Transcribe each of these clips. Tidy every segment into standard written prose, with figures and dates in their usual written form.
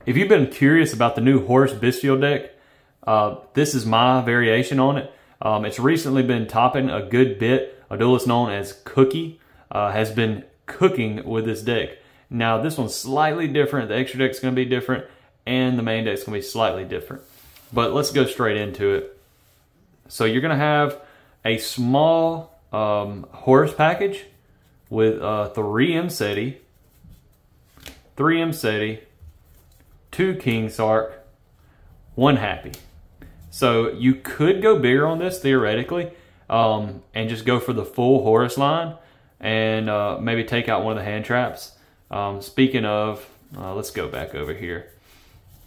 If you've been curious about the new Horus Bystial deck, this is my variation on it. It's recently been topping a good bit. A duelist known as Cookie has been cooking with this deck. Now this one's slightly different. The extra deck's going to be different, and the main deck's going to be slightly different. But let's go straight into it. So you're going to have a small Horus package with 3 Mseti, 2 King Sark, 1 Happy. So you could go bigger on this theoretically, and just go for the full Horus line, and maybe take out one of the hand traps. Speaking of, let's go back over here.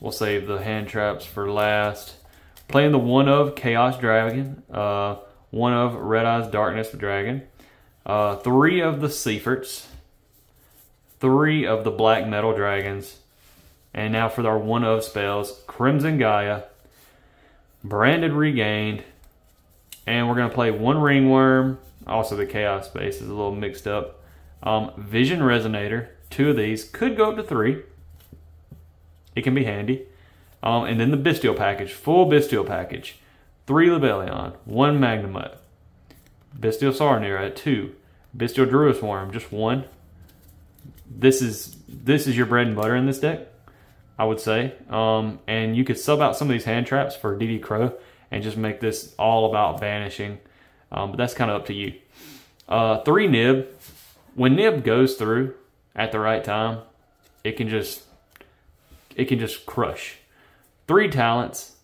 We'll save the hand traps for last. Playing the 1 of Chaos Dragon, 1 of Red Eyes Darkness Dragon, 3 of the Seiferts, 3 of the Black Metal Dragons, and now for our 1 of spells, Crimson Gaia, Branded Regained, and we're going to play 1 Ringworm. Also the Chaos space is a little mixed up. Vision Resonator, 2 of these, could go up to 3. It can be handy. And then the Bystial package, full Bystial package. 3 Lebellion, 1 Magnamut, Bystial Sarnir at 2, Bystial Druid Worm, just 1. This is your bread and butter in this deck, I would say. And you could sub out some of these hand traps for DD Crow and just make this all about banishing. But that's kind of up to you. 3 Nib. When Nib goes through at the right time, it can just crush. 3 Talents.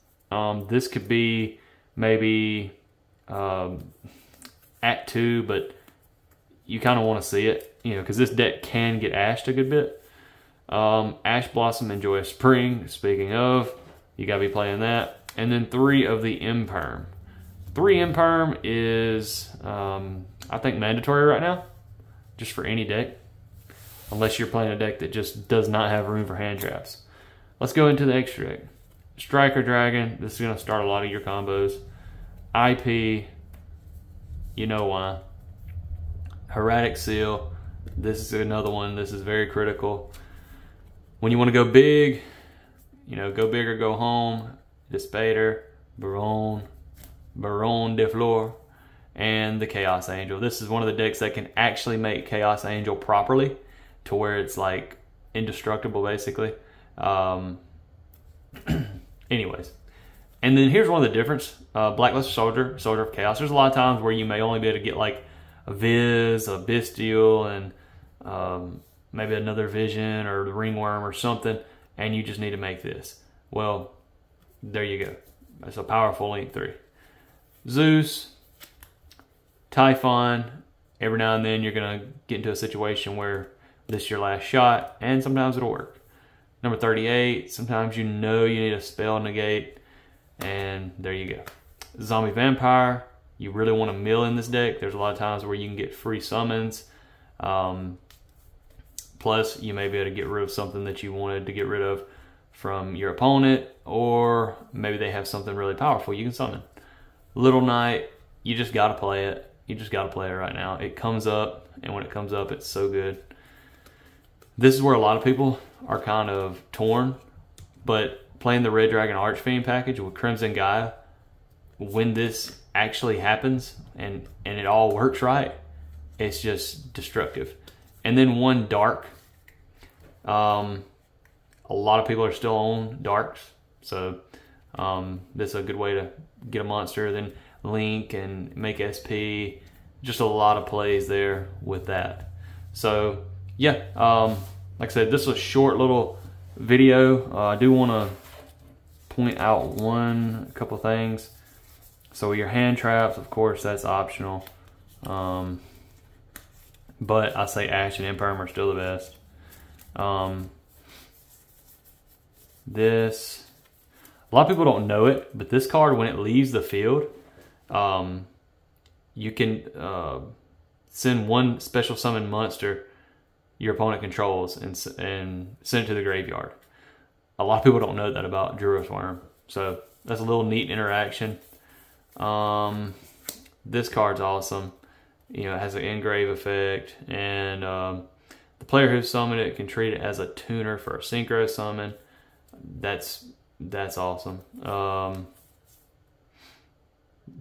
This could be maybe Act 2, but you kind of want to see it, you know, because this deck can get ashed a good bit. Ash Blossom, Enjoy a Spring. Speaking of, you got to be playing that. And then 3 of the Imperm. 3 Imperm is, I think, mandatory right now, just for any deck, unless you're playing a deck that just does not have room for hand traps. Let's go into the extra deck. Striker Dragon, this is going to start a lot of your combos. IP, you know why. Hieratic Seal, this is another one. This is very critical. When you want to go big, you know, go big or go home. Despater, Baron de Fleur, and the Chaos Angel. This is one of the decks that can actually make Chaos Angel properly, to where it's like indestructible basically. Anyways, and then here's one of the difference. Blackluster Soldier, Soldier of Chaos. There's a lot of times where you may only be able to get like a Viz, a Bystial, and maybe another Vision or the Ringworm or something, and you just need to make this. Well, there you go. That's a powerful Link 3. Zeus, Typhon. Every now and then you're going to get into a situation where this is your last shot, and sometimes it'll work. Number 38, sometimes you know you need a spell negate, and there you go. Zombie Vampire, you really want to mill in this deck. There's a lot of times where you can get free summons. Plus, you may be able to get rid of something that you wanted to get rid of from your opponent, or maybe they have something really powerful you can summon. Little Knight, you just got to play it. You just got to play it right now. It comes up, and when it comes up, it's so good. This is where a lot of people are kind of torn, but playing the Red Dragon Archfiend package with Crimson Gaia, when this actually happens and it all works right, it's just destructive. And then 1 Dark. A lot of people are still on Darks, so this is a good way to get a monster. Then Link and make SP. Just a lot of plays there with that. So yeah, like I said, this is a short little video. I do want to point out a couple things. So your hand traps, of course, that's optional. But I say Ash and Imperm are still the best. This, a lot of people don't know it, but this card, when it leaves the field, you can send 1 special summon monster your opponent controls and send it to the graveyard. A lot of people don't know that about Druid Worm, so that's a little neat interaction. This card's awesome. You know, it has an engrave effect, and the player who summoned it can treat it as a tuner for a synchro summon. That's awesome. Talking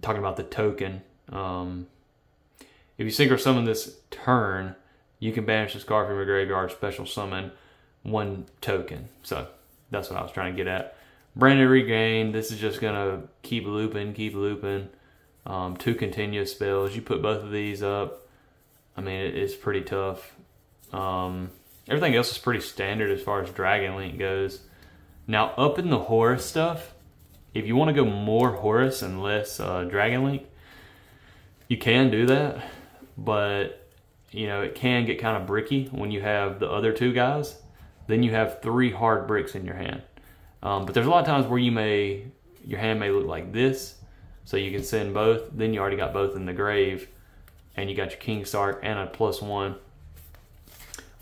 about the token. If you sync or summon this turn, you can banish this card from your graveyard, special summon 1 token. So that's what I was trying to get at. Branded Regain, this is just going to keep looping. 2 continuous spells. You put both of these up. I mean, it's pretty tough. Everything else is pretty standard as far as Dragon Link goes. Now, up in the Horus stuff, if you want to go more Horus and less Dragon Link, you can do that. But, you know, it can get kind of bricky when you have the other 2 guys. Then you have 3 hard bricks in your hand. But there's a lot of times where your hand may look like this, so you can send both. Then you already got both in the grave, and you got your King Sark and a +1.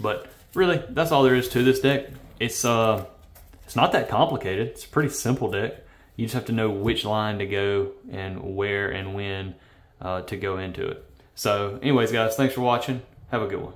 But really, that's all there is to this deck. It's not that complicated. It's a pretty simple deck. You just have to know which line to go and where and when to go into it. So anyways, guys, thanks for watching. Have a good one.